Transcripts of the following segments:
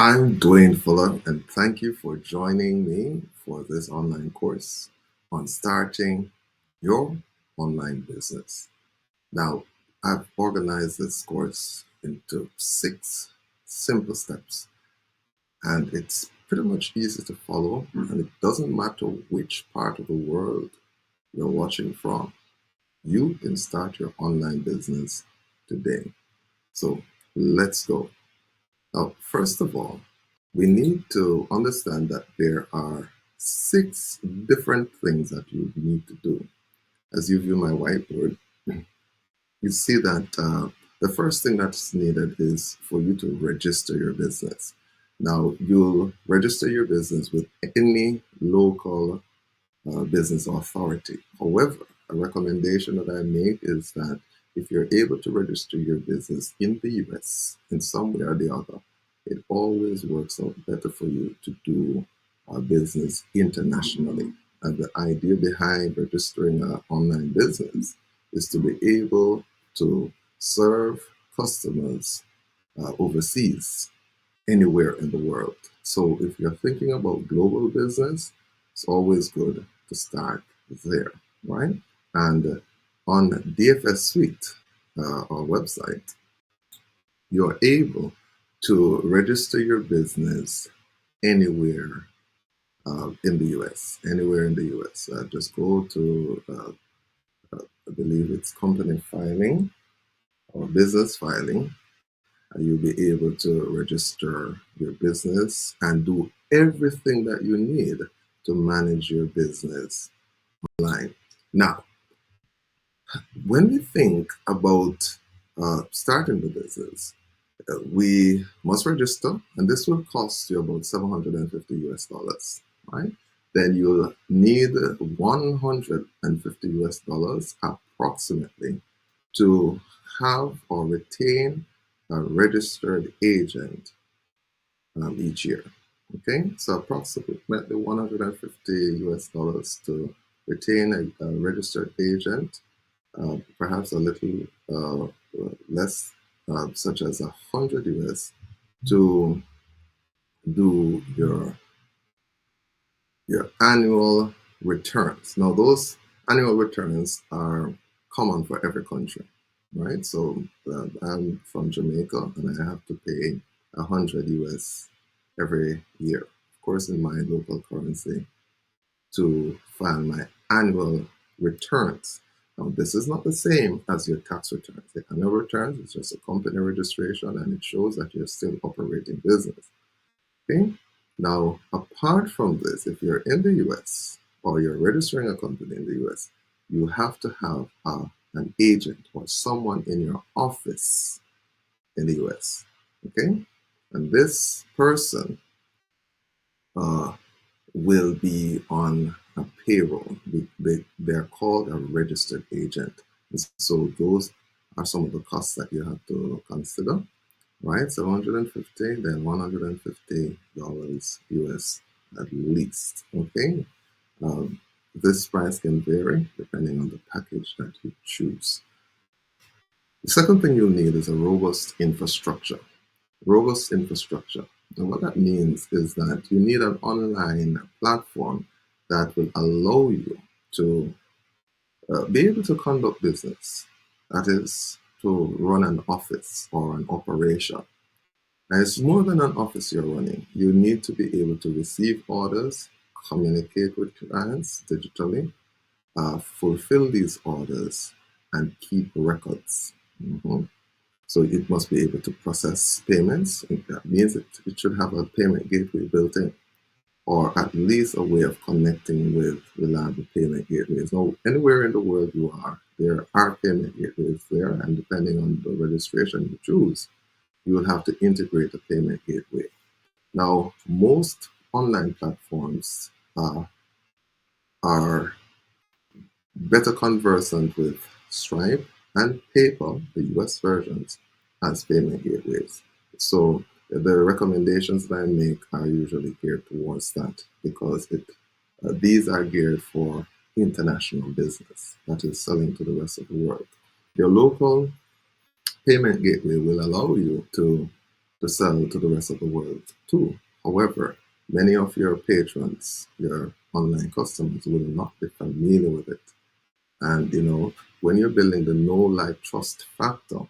I'm Dwayne Fuller, and thank you for joining me for this online course on starting your online business. Now, I've organized this course into 6 simple steps, and it's pretty much easy to follow, and it doesn't matter which part of the world you're watching from. You can start your online business today. So let's go. Now, first of all, we need to understand that there are 6 different things that you need to do. As you view my whiteboard, you see that the first thing that's needed is for you to register your business. Now, you'll register your business with any local business authority. However, a recommendation that I make is that if you're able to register your business in the US in some way or the other, it always works out better for you to do a business internationally. And the idea behind registering an online business is to be able to serve customers overseas, anywhere in the world. So if you're thinking about global business, it's always good to start there, right? And on DFS Suite, our website, you're able to register your business anywhere in the US, anywhere in the US. Just go to, I believe it's company filing or business filing, and you'll be able to register your business and do everything that you need to manage your business online. Now, when we think about starting the business, we must register, and this will cost you about 750 US dollars, right? Then you'll need 150 US dollars approximately to have or retain a registered agent each year. Okay, so approximately 150 US dollars to retain a registered agent, perhaps a little less, such as 100 US, to do your annual returns. Now, those annual returns are common for every country, right? So I'm from Jamaica and I have to pay 100 US every year, of course, in my local currency, to file my annual returns. Now, this is not the same as your tax returns. The annual returns is just a company registration and it shows that you're still operating business. Okay? Now, apart from this, if you're in the US or you're registering a company in the US, you have to have an agent or someone in your office in the US. Okay? And this person will be on a payroll. They're called a registered agent. So those are some of the costs that you have to consider, right? So 150, then $150 US at least. Okay. This price can vary depending on the package that you choose. The second thing you'll need is a robust infrastructure. Robust infrastructure. And what that means is that you need an online platform that will allow you to be able to conduct business. That is, to run an office or an operation. And it's more than an office you're running. You need to be able to receive orders, communicate with clients digitally, fulfill these orders, and keep records. Mhm. So it must be able to process payments. That means it should have a payment gateway built in, or at least a way of connecting with reliable payment gateways. Now, anywhere in the world you are, there are payment gateways there, and depending on the registration you choose, you will have to integrate a payment gateway. Now, most online platforms are better conversant with Stripe and PayPal, the US versions, as payment gateways. So the recommendations that I make are usually geared towards that because these are geared for international business, that is selling to the rest of the world. Your local payment gateway will allow you to to sell to the rest of the world too. However, many of your patrons, your online customers, will not be familiar with it. And when you're building the know, like, trust factor,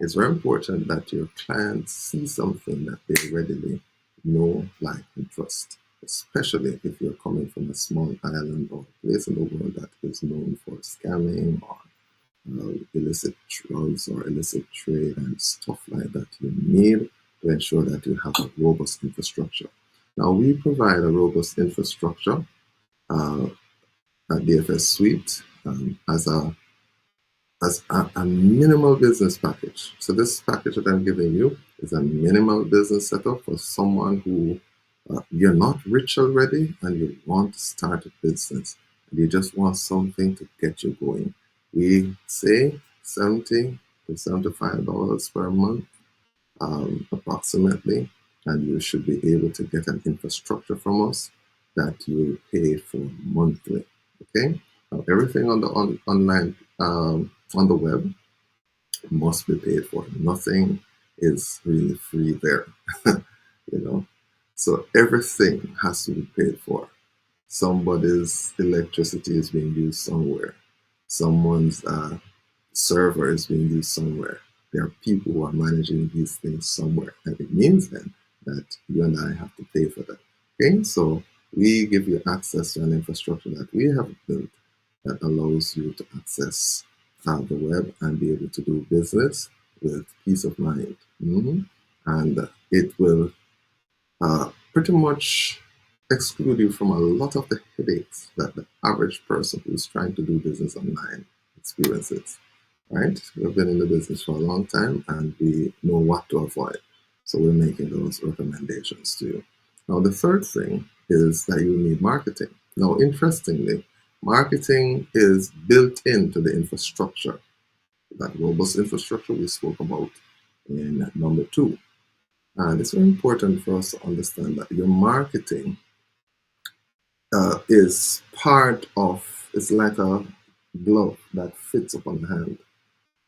it's very important that your clients see something that they readily know, like, and trust, especially if you're coming from a small island or place in the world that is known for scamming or illicit drugs or illicit trade and stuff like that. You need to ensure that you have a robust infrastructure. Now, we provide a robust infrastructure uh, at DFS Suite as a minimal business package. So this package that I'm giving you is a minimal business setup for someone who you're not rich already and you want to start a business and you just want something to get you going. We say $70 to $75 per month, approximately, and you should be able to get an infrastructure from us that you pay for monthly. Okay, now everything on the online on the web must be paid for. Nothing is really free there, you know. So everything has to be paid for. Somebody's electricity is being used somewhere. Someone's server is being used somewhere. There are people who are managing these things somewhere. And it means then that you and I have to pay for that. Okay, so we give you access to an infrastructure that we have built that allows you to access the web and be able to do business with peace of mind. And it will pretty much exclude you from a lot of the headaches that the average person who's trying to do business online experiences. Right? We've been in the business for a long time and we know what to avoid. So we're making those recommendations to you. Now, the third thing is that you need marketing. Now, interestingly, marketing is built into the infrastructure, that robust infrastructure we spoke about in number 2. And it's very important for us to understand that your marketing is part of, it's like a glove that fits upon the hand.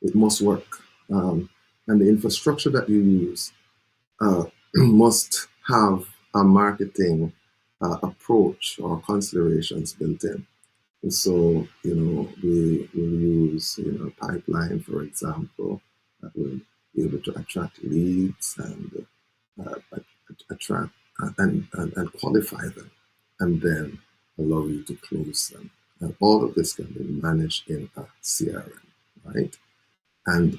It must work. And the infrastructure that you use must have a marketing approach or considerations built in. And so, we will use, pipeline, for example, that will be able to attract leads and attract and qualify them, and then allow you to close them. And all of this can be managed in a CRM, right? And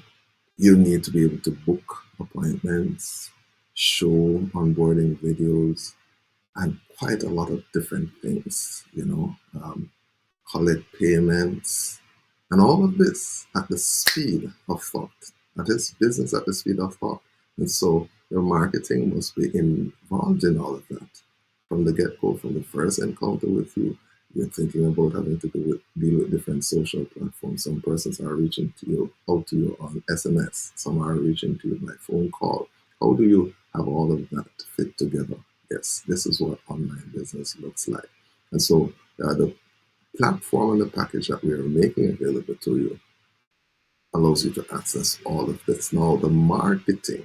you need to be able to book appointments, show onboarding videos, and quite a lot of different things, collect payments, and all of this at the speed of thought. That is business at the speed of thought. And so your marketing must be involved in all of that. From the get-go, from the first encounter with you, you're thinking about having to deal with different social platforms. Some persons are reaching out to you on SMS. Some are reaching to you by phone call. How do you have all of that fit together? Yes, this is what online business looks like. And so the platform and the package that we are making available to you allows you to access all of this. Now, the marketing,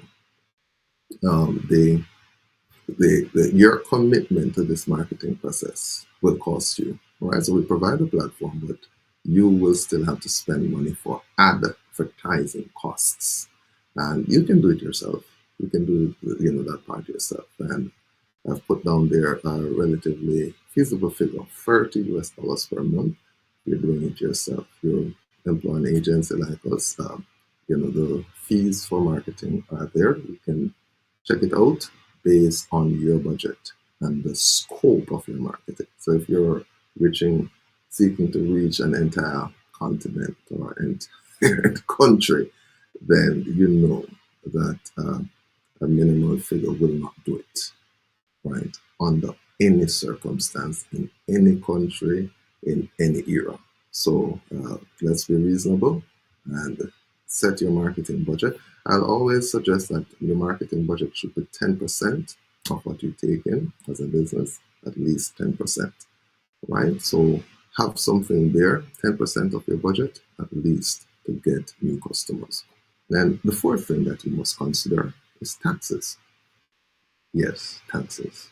your commitment to this marketing process will cost you. All right, so we provide a platform, but you will still have to spend money for advertising costs, and you can do it yourself. You can do that part yourself, and I've put down there a relatively feasible figure of $30 per month. You're doing it yourself. You're employing an agency like us. The fees for marketing are there. You can check it out based on your budget and the scope of your marketing. So if you're seeking to reach an entire continent or entire country, then you know that a minimal figure will not do it, right? Under any circumstance, in any country, in any era. So let's be reasonable and set your marketing budget. I'll always suggest that your marketing budget should be 10% of what you take in as a business, at least 10%, right? So have something there, 10% of your budget, at least, to get new customers. Then the fourth thing that you must consider is taxes. Yes, taxes.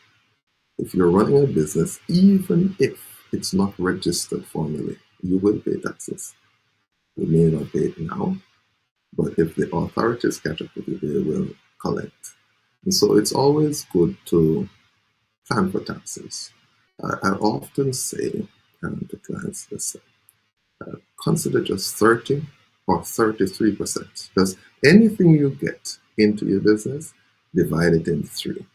If you're running a business, even if it's not registered formally, you will pay taxes. You may not pay it now, but if the authorities catch up with you, they will collect. And so it's always good to plan for taxes. I often say to clients, listen, consider just 30 or 33%. Because anything you get into your business, divide it in three.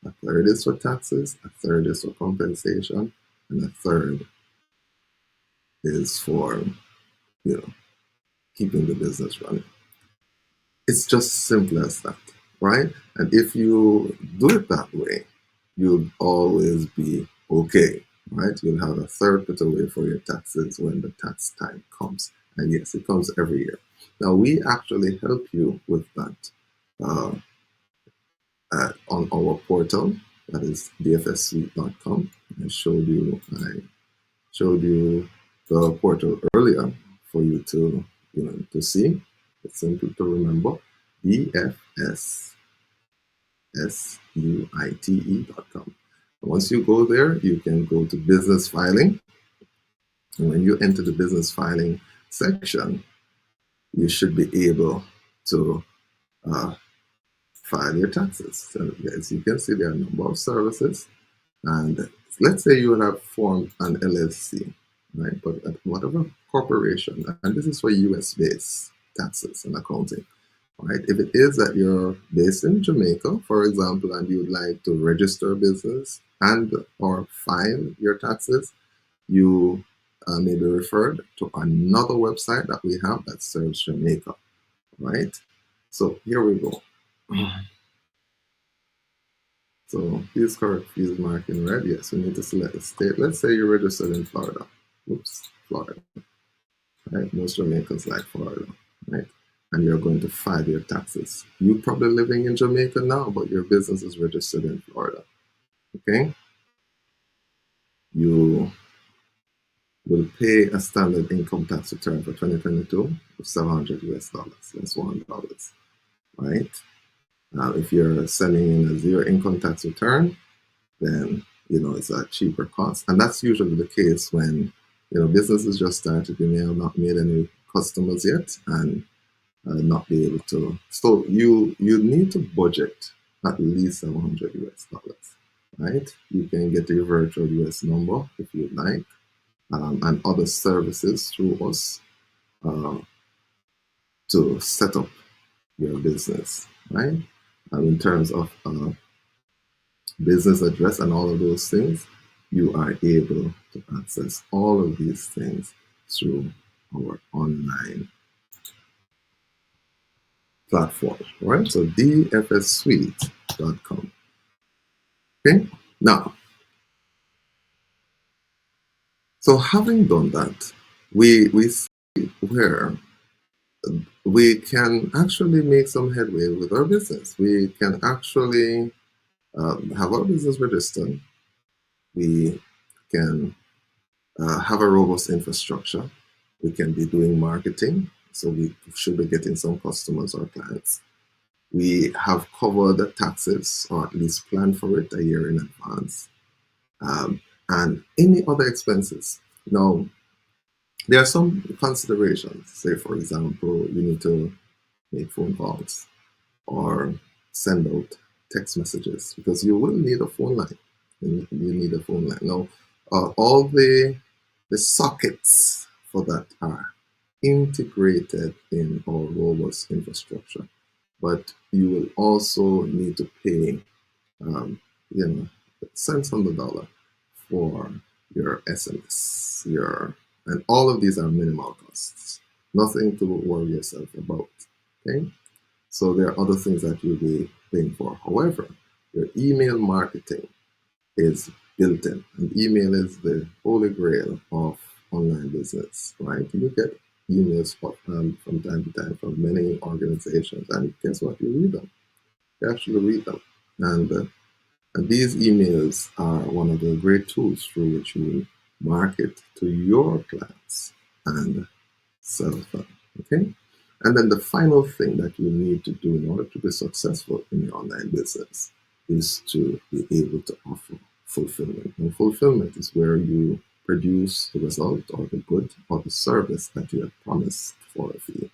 A third is for taxes, a third is for compensation, and a third is for, keeping the business running. It's just simple as that, right? And if you do it that way, you'll always be okay, right? You'll have a third put away for your taxes when the tax time comes. And yes, it comes every year. Now, we actually help you with that uh, on our portal, that is dfssuite.com. I showed you the portal earlier for you to see. It's simple to remember. dfssuite.com. Once you go there, you can go to business filing. And when you enter the business filing section, you should be able to file your taxes. So as you can see, there are a number of services. And let's say you have formed an LLC, right? But whatever corporation, and this is for US-based taxes and accounting, right? If it is that you're based in Jamaica, for example, and you'd like to register a business and or file your taxes, you may be referred to another website that we have that serves Jamaica, right? So here we go. So please correct field mark in red. Yes, we need to select the state. Let's say you're registered in Florida. Oops, Florida. Right? Most Jamaicans like Florida, right? And you're going to file your taxes. You're probably living in Jamaica now, but your business is registered in Florida. Okay? You will pay a standard income tax return for 2022 of $700 US. That's $1, right? If you're sending in a zero income tax return, then it's a cheaper cost. And that's usually the case when businesses just started. You may have not made any customers yet and not be able to. So you need to budget at least $700 US, right? You can get your virtual US number if you'd like, and other services through us to set up your business, right? In terms of business address and all of those things, you are able to access all of these things through our online platform, right? So dfssuite.com. Okay, now, so having done that, we see where we can actually make some headway with our business. We can actually have our business registered. We can have a robust infrastructure. We can be doing marketing, so we should be getting some customers or clients. We have covered the taxes, or at least planned for it a year in advance, and any other expenses. Now, there are some considerations. Say, for example, you need to make phone calls or send out text messages, because you will need a phone line. You need a phone line. Now, all the sockets for that are integrated in our robust infrastructure, but you will also need to pay, cents on the dollar for your SMS, and all of these are minimal costs. Nothing to worry yourself about. Okay, so there are other things that you'll be paying for. However, your email marketing is built in. And email is the holy grail of online business, right? You get emails from time to time from many organizations, and guess what? You read them. You actually read them. And these emails are one of the great tools through which you market to your clients and sell them. Okay? And then the final thing that you need to do in order to be successful in your online business is to be able to offer fulfillment. And fulfillment is where you produce the result or the good or the service that you have promised for a fee.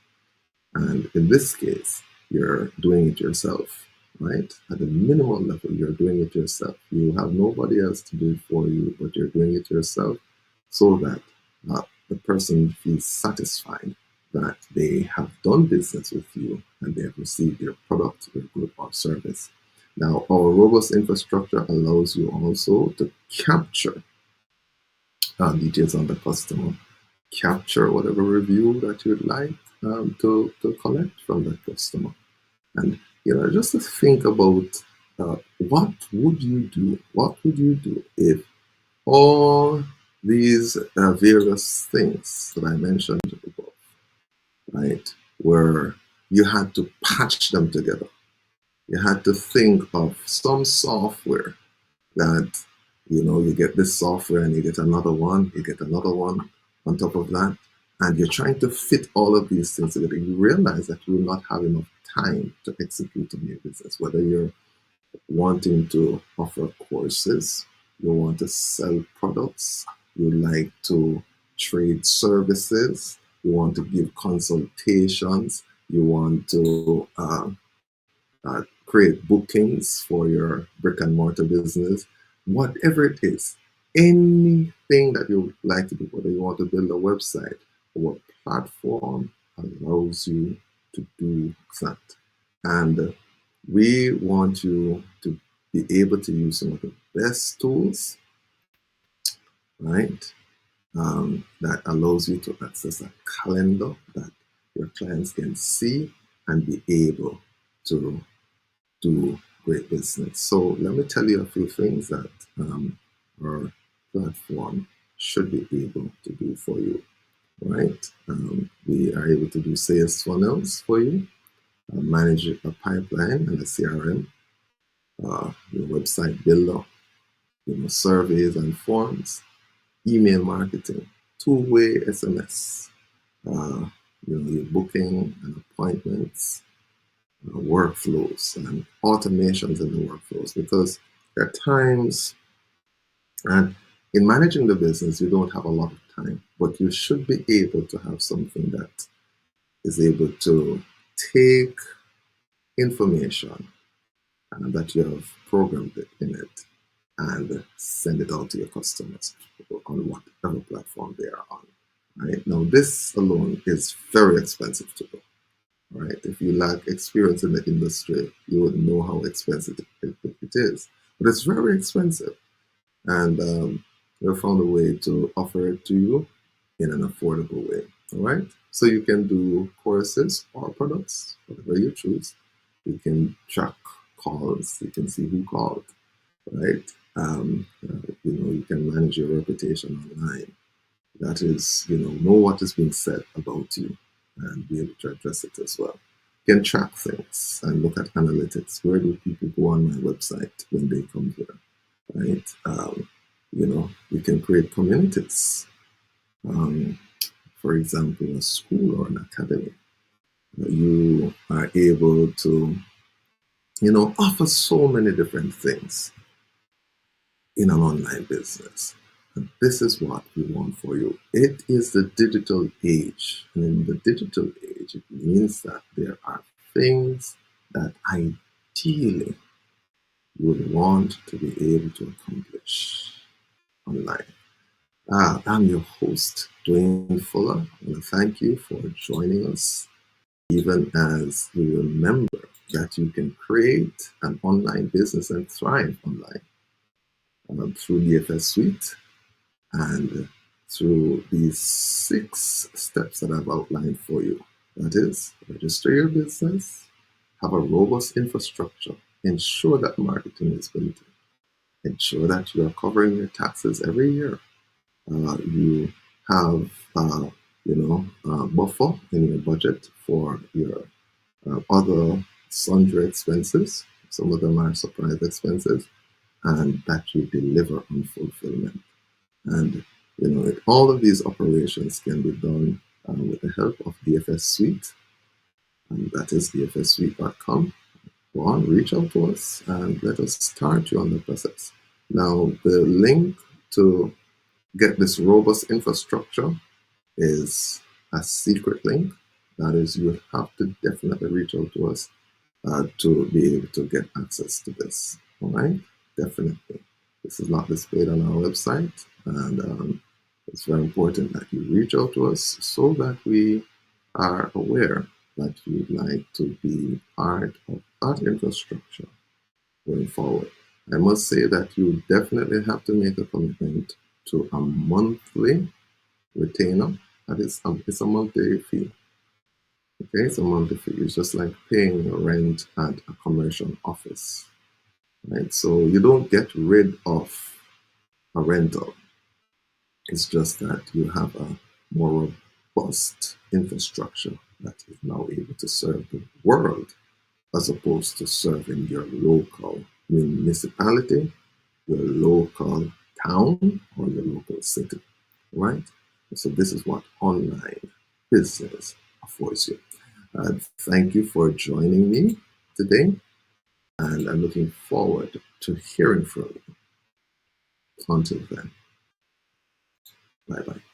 And in this case, you're doing it yourself, right? At the minimal level, you're doing it yourself. You have nobody else to do it for you, but you're doing it yourself so that the person feels satisfied that they have done business with you and they have received your product, your good or service. Now, our robust infrastructure allows you also to capture details on the customer, capture whatever review that you'd like to collect from that customer. And just to think about what would you do? What would you do if all these various things that I mentioned above, right, where you had to patch them together? You had to think of some software that, you get this software and you get another one, you get another one on top of that, and you're trying to fit all of these things together. You realize that you will not have enough time to execute on your business, whether you're wanting to offer courses, you want to sell products, you like to trade services, you want to give consultations, you want to create bookings for your brick and mortar business, whatever it is, anything that you would like to do, whether you want to build a website, our platform allows you to do that. And we want you to be able to use some of the best tools, right? That allows you to access a calendar that your clients can see and be able to do great business. So let me tell you a few things that our platform should be able to do for you, right? We are able to do sales funnels for you, manage a pipeline and a CRM, your website builder, surveys and forms, email marketing, two-way SMS, your booking and appointments, workflows and automations in the workflows, because there are times, and in managing the business, you don't have a lot of time, but you should be able to have something that is able to take information that you have programmed it in it and send it out to your customers on whatever platform they are on. Right now, this alone is very expensive to do. Right? If you lack experience in the industry, you would know how expensive it is. But it's very expensive. And we found a way to offer it to you in an affordable way. All right? So you can do courses or products, whatever you choose. You can track calls. You can see who called, right? You can manage your reputation online. That is, know what is being said about you and be able to address it as well. You can track things and look at analytics. Where do people go on my website when they come here, right? You can create communities. For example, a school or an academy. You are able to, offer so many different things in an online business. And this is what we want for you. It is the digital age. And in the digital age, it means that there are things that ideally you would want to be able to accomplish online. I'm your host, Dwayne Fuller. I want to thank you for joining us, even as you remember that you can create an online business and thrive online through DFS Suite and through these 6 steps that I've outlined for you. That is, register your business, have a robust infrastructure, ensure that marketing is built, ensure that you are covering your taxes every year. You have, buffer in your budget for your other sundry expenses. Some of them are surprise expenses, and that you deliver on fulfillment. And all of these operations can be done with the help of DFS Suite and that is dfssuite.com. Go on, reach out to us, and let us start you on the process. Now, the link to get this robust infrastructure is a secret link. That is, you have to definitely reach out to us to be able to get access to this. All right, definitely. This is not displayed on our website, and it's very important that you reach out to us so that we are aware that you'd like to be part of that infrastructure going forward. I must say that you definitely have to make a commitment to a monthly retainer. That is, it's a monthly fee. Okay, it's a monthly fee. It's just like paying rent at a commercial office, right? So you don't get rid of a rental. It's just that you have a more robust infrastructure that is now able to serve the world as opposed to serving your local municipality, your local town, or your local city, right? So this is what online business affords you. Thank you for joining me today, and I'm looking forward to hearing from you. Until then, bye bye.